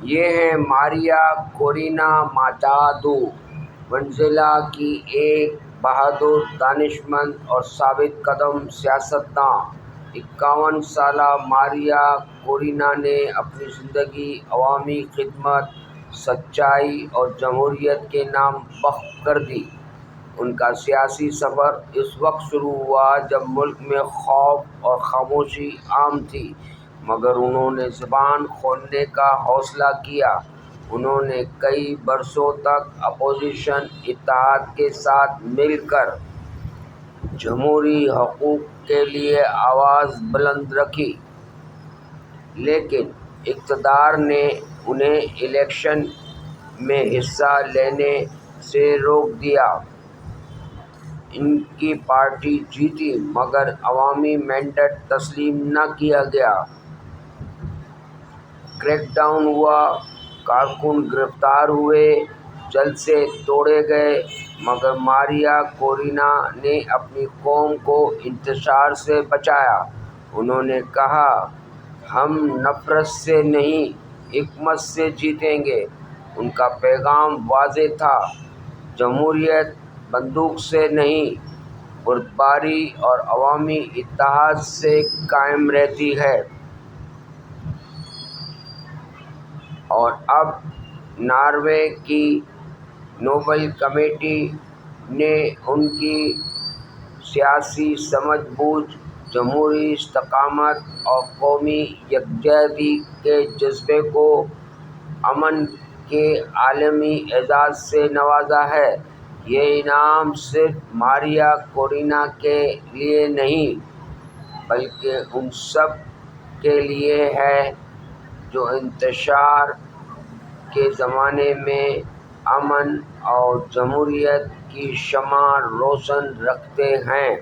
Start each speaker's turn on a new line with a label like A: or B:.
A: یہ ہیں ماریا کورینا ماچادو، وینزویلا کی ایک بہادر، دانشمند اور ثابت قدم سیاستداں۔ 51 سالہ ماریا کورینا نے اپنی زندگی عوامی خدمت، سچائی اور جمہوریت کے نام وقف کر دی۔ ان کا سیاسی سفر اس وقت شروع ہوا جب ملک میں خوف اور خاموشی عام تھی، مگر انہوں نے زبان کھولنے کا حوصلہ کیا۔ انہوں نے کئی برسوں تک اپوزیشن اتحاد کے ساتھ مل کر جمہوری حقوق کے لیے آواز بلند رکھی، لیکن اقتدار نے انہیں الیکشن میں حصہ لینے سے روک دیا۔ ان کی پارٹی جیتی، مگر عوامی مینڈیٹ تسلیم نہ کیا گیا۔ کریک ڈاؤن ہوا، کارکن گرفتار ہوئے، جلسے توڑے گئے، مگر ماریا کورینا نے اپنی قوم کو انتشار سے بچایا۔ انہوں نے کہا، ہم نفرت سے نہیں، حکمت سے جیتیں گے۔ ان کا پیغام واضح تھا، جمہوریت بندوق سے نہیں، بردباری اور عوامی اتحاد سے قائم رہتی ہے۔ اور اب ناروے کی نوبل کمیٹی نے ان کی سیاسی سمجھ بوجھ، جمہوری استقامت اور قومی یکجہتی کے جذبے کو امن کے عالمی اعزاز سے نوازا ہے۔ یہ انعام صرف ماریا کورینا کے لیے نہیں، بلکہ ان سب کے لیے ہے جو انتشار کے زمانے میں امن اور جمہوریت کی شمع روشن رکھتے ہیں۔